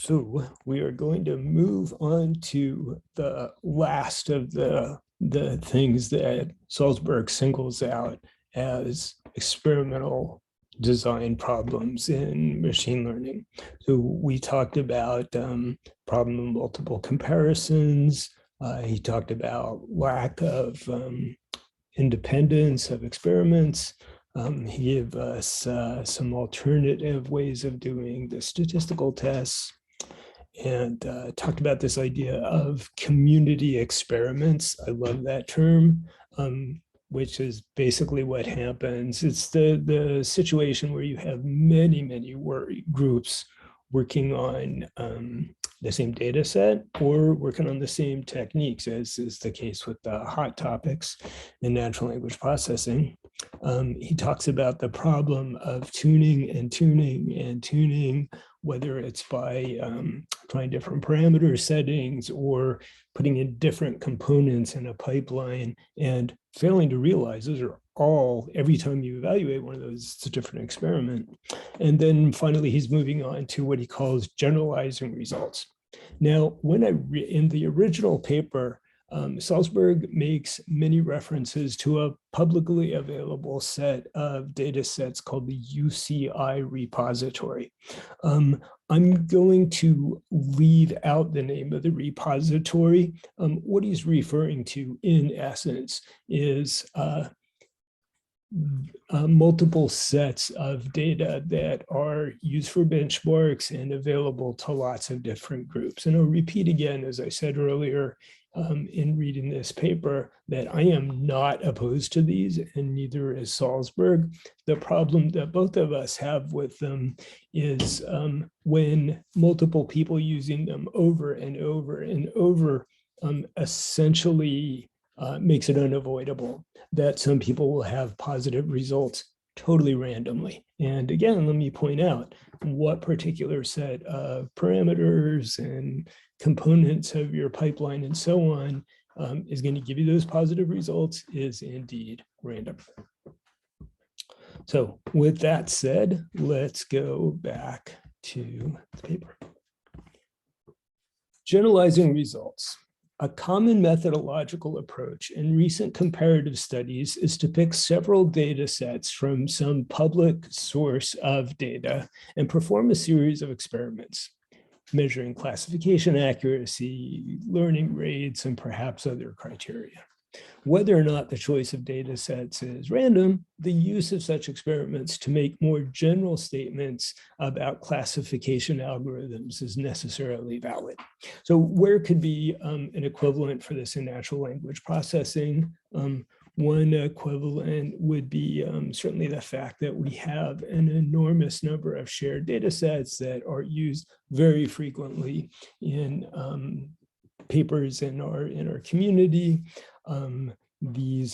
So we are going to move on to the last of the things that Salzberg singles out as experimental design problems in machine learning. So we talked about problem of multiple comparisons. He talked about lack of independence of experiments. He gave us some alternative ways of doing the statistical tests, and talked about this idea of community experiments. I love that term, which is basically what happens. It's the situation where you have many groups working on the same data set or working on the same techniques, as is the case with the hot topics in natural language processing. He talks about the problem of tuning, whether it's by trying different parameter settings or putting in different components in a pipeline and failing to realize those are all, every time you evaluate one of those, it's a different experiment. And then finally, he's moving on to what he calls generalizing results. Now, when in the original paper, Salzberg makes many references to a publicly available set of data sets called the UCI repository. I'm going to leave out the name of the repository. What he's referring to, in essence, is multiple sets of data that are used for benchmarks and available to lots of different groups. And I'll repeat again, as I said earlier, in reading this paper, that I am not opposed to these, and neither is Salzberg. The problem that both of us have with them is when multiple people using them over and over essentially makes it unavoidable that some people will have positive results totally randomly. And again, let me point out what particular set of parameters and components of your pipeline and so on is going to give you those positive results is indeed random. So with that said, let's go back to the paper. Generalizing results. A common methodological approach in recent comparative studies is to pick several data sets from some public source of data and perform a series of experiments, measuring classification accuracy, learning rates, and perhaps other criteria. Whether or not the choice of data sets is random, the use of such experiments to make more general statements about classification algorithms is necessarily valid. So where could be an equivalent for this in natural language processing? One equivalent would be certainly the fact that we have an enormous number of shared data sets that are used very frequently in papers in our community. There's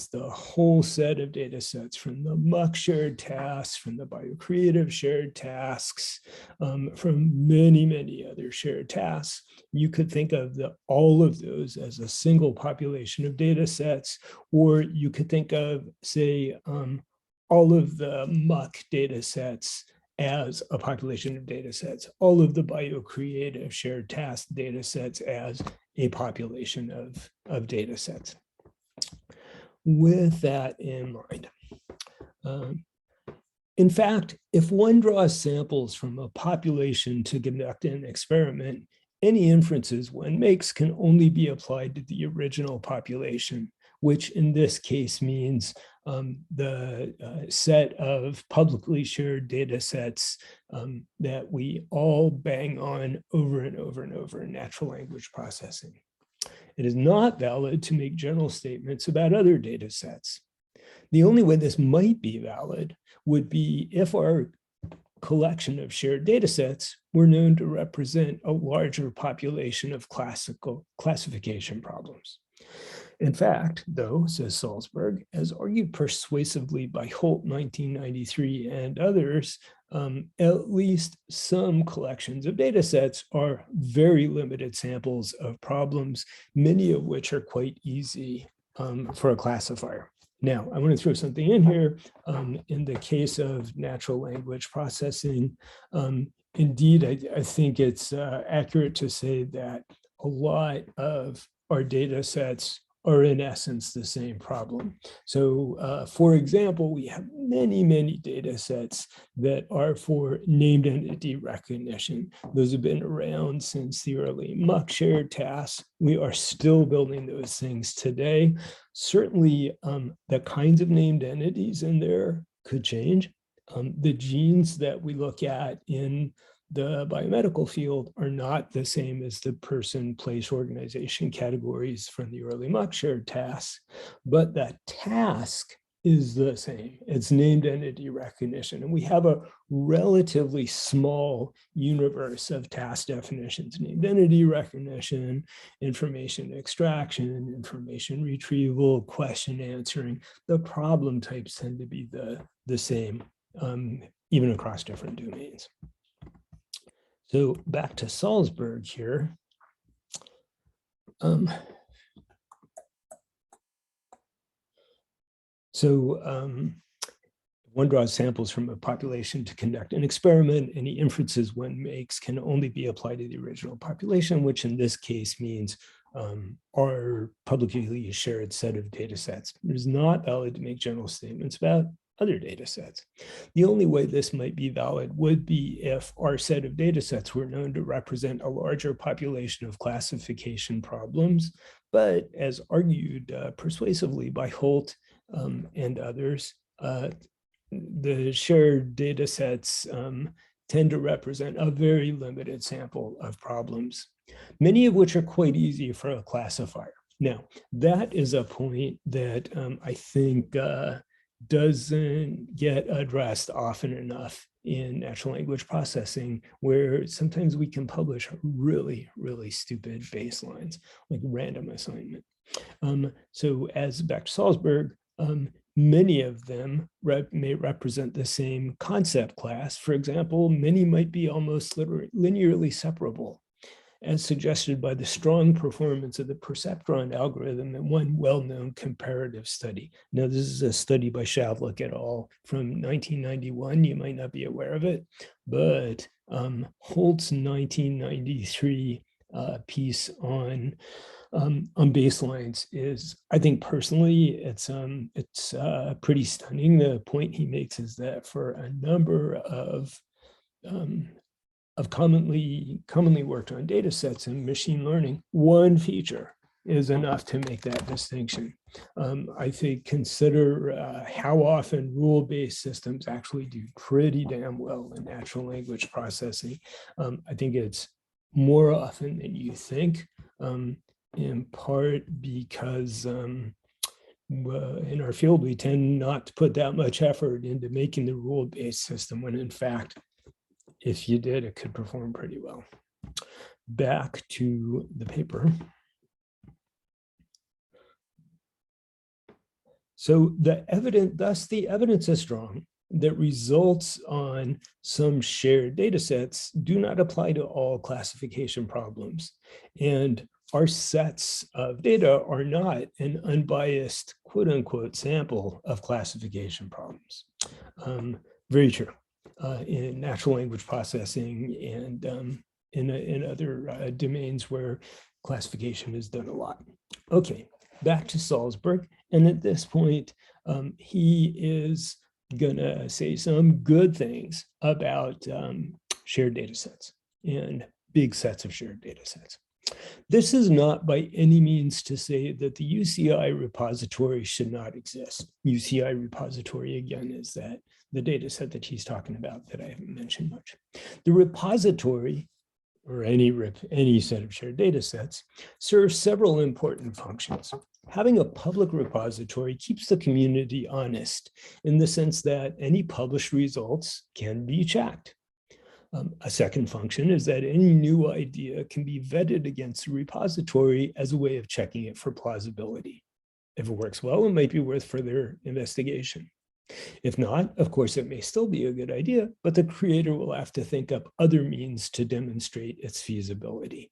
the whole set of data sets from the muck shared tasks, from the biocreative shared tasks, from many other shared tasks. You could think of all of those as a single population of data sets, or you could think of, say, all of the muck data sets as a population of data sets, all of the biocreative shared task data sets as a population of data sets. With that in mind, in fact, if one draws samples from a population to conduct an experiment, any inferences one makes can only be applied to the original population, which in this case means the set of publicly shared data sets that we all bang on over and over in natural language processing. It is not valid to make general statements about other data sets. The only way this might be valid would be if our collection of shared data sets were known to represent a larger population of classical classification problems. In fact, though, says Salzberg, as argued persuasively by Holt 1993 and others, at least some collections of data sets are very limited samples of problems, many of which are quite easy for a classifier. Now, I want to throw something in here. In the case of natural language processing, Indeed, I think it's accurate to say that a lot of our data sets are in essence the same problem. So for example, we have many data sets that are for named entity recognition. Those have been around since the early muck shared tasks. We are still building those things today. Certainly the kinds of named entities in there could change. The genes that we look at in the biomedical field are not the same as the person, place, organization categories from the early muck shared tasks, but the task is the same. It's named entity recognition. And we have a relatively small universe of task definitions: named entity recognition, information extraction, information retrieval, question answering. The problem types tend to be the same, even across different domains. So back to Salzberg here. One draws samples from a population to conduct an experiment. Any inferences one makes can only be applied to the original population, which in this case means our publicly shared set of data sets. It is not valid to make general statements about other data sets. The only way this might be valid would be if our set of data sets were known to represent a larger population of classification problems. But as argued persuasively by Holt and others, the shared data sets tend to represent a very limited sample of problems, many of which are quite easy for a classifier. Now, that is a point that I think doesn't get addressed often enough in natural language processing, where sometimes we can publish really stupid baselines, like random assignment. So as back to Salzberg, many of them may represent the same concept class. For example, many might be almost linearly separable, as suggested by the strong performance of the perceptron algorithm in one well-known comparative study. Now, this is a study by Shavlik et al. From 1991. You might not be aware of it, but Holt's 1993 piece on baselines is, I think personally, it's pretty stunning. The point he makes is that for a number of commonly worked on data sets in machine learning, one feature is enough to make that distinction. I think consider how often rule-based systems actually do pretty damn well in natural language processing. I think it's more often than you think, in part because in our field, we tend not to put that much effort into making the rule-based system, when in fact, if you did, it could perform pretty well. Back to the paper. So thus the evidence is strong that results on some shared data sets do not apply to all classification problems. And our sets of data are not an unbiased, quote unquote, sample of classification problems. Very true. In natural language processing and in other domains where classification is done a lot. Okay, back to Salzberg. And at this point, he is gonna say some good things about shared data sets and big sets of shared data sets. This is not by any means to say that the UCI repository should not exist. UCI repository, again, is that the data set that he's talking about that I haven't mentioned much. The repository, or any set of shared data sets, serves several important functions. Having a public repository keeps the community honest in the sense that any published results can be checked. A second function is that any new idea can be vetted against the repository as a way of checking it for plausibility. If it works well, it might be worth further investigation. If not, of course, it may still be a good idea, but the creator will have to think up other means to demonstrate its feasibility.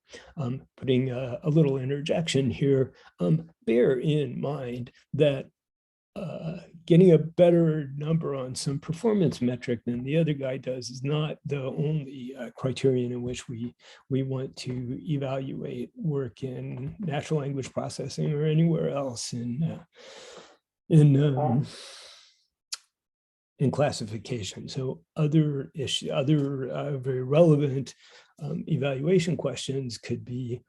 Putting a little interjection here, bear in mind that getting a better number on some performance metric than the other guy does is not the only criterion in which we want to evaluate work in natural language processing or anywhere else in classification. So other very relevant evaluation questions could be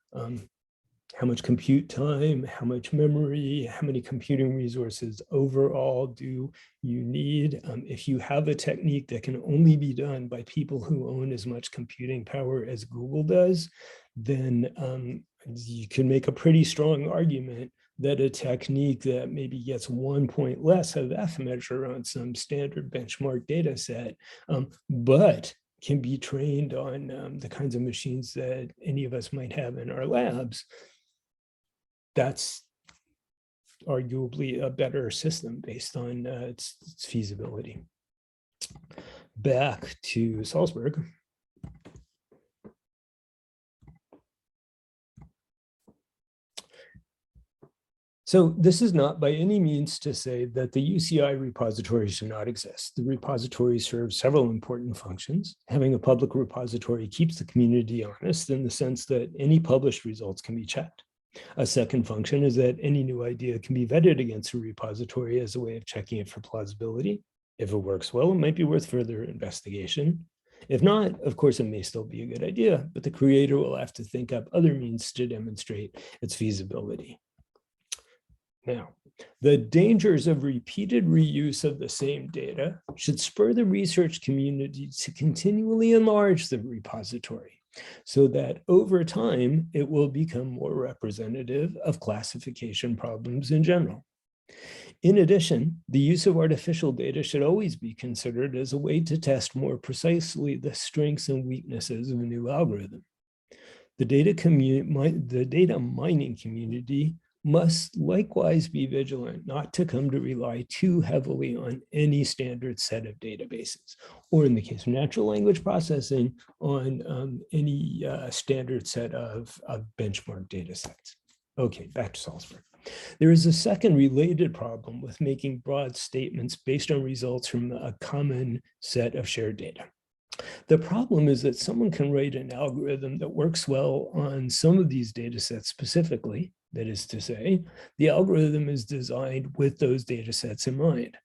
how much compute time, how much memory, how many computing resources overall do you need? If you have a technique that can only be done by people who own as much computing power as Google does, then you can make a pretty strong argument that a technique that maybe gets 1 point less of F measure on some standard benchmark data set, but can be trained on the kinds of machines that any of us might have in our labs, that's arguably a better system based on its feasibility. Back to Salzberg. So this is not by any means to say that the UCI repository should not exist. The repository serves several important functions. Having a public repository keeps the community honest in the sense that any published results can be checked. A second function is that any new idea can be vetted against a repository as a way of checking it for plausibility. If it works well, it might be worth further investigation. If not, of course, it may still be a good idea, but the creator will have to think up other means to demonstrate its feasibility. Now, the dangers of repeated reuse of the same data should spur the research community to continually enlarge the repository, so that over time, it will become more representative of classification problems in general. In addition, the use of artificial data should always be considered as a way to test more precisely the strengths and weaknesses of a new algorithm. The data mining community must likewise be vigilant not to come to rely too heavily on any standard set of databases, or in the case of natural language processing, on any standard set of benchmark data sets. Okay, back to Salzberg. There is a second related problem with making broad statements based on results from a common set of shared data. The problem is that someone can write an algorithm that works well on some of these data sets specifically. That is to say, the algorithm is designed with those data sets in mind.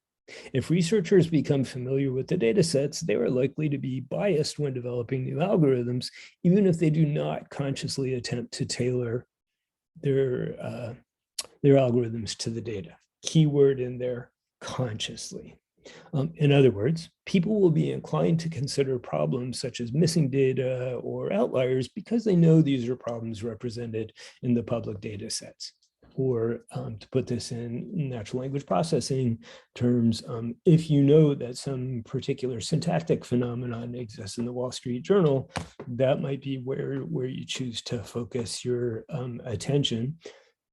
If researchers become familiar with the data sets, they are likely to be biased when developing new algorithms, even if they do not consciously attempt to tailor their algorithms to the data. Keyword in there, consciously. In other words, people will be inclined to consider problems such as missing data or outliers because they know these are problems represented in the public data sets. Or to put this in natural language processing terms, if you know that some particular syntactic phenomenon exists in the Wall Street Journal, that might be where you choose to focus your attention,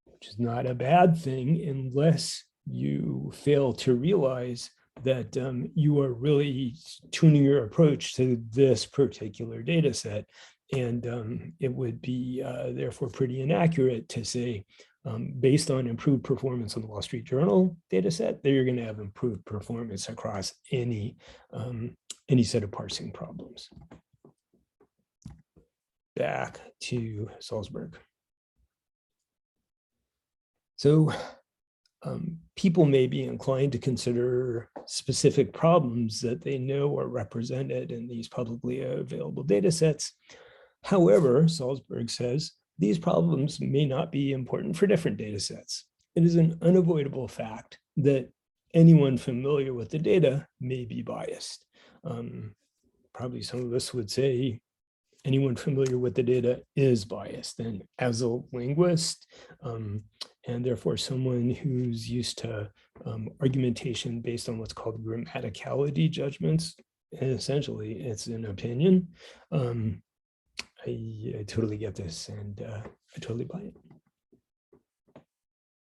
which is not a bad thing unless you fail to realize that you are really tuning your approach to this particular data set. And it would be therefore pretty inaccurate to say, based on improved performance on the Wall Street Journal data set, that you're going to have improved performance across any set of parsing problems. Back to Salzberg. So people may be inclined to consider specific problems that they know are represented in these publicly available data sets. However, Salzberg says, these problems may not be important for different data sets. It is an unavoidable fact that anyone familiar with the data may be biased. Probably some of us would say anyone familiar with the data is biased. And as a linguist, and therefore someone who's used to argumentation based on what's called grammaticality judgments, and essentially it's an opinion, I totally get this, and I totally buy it.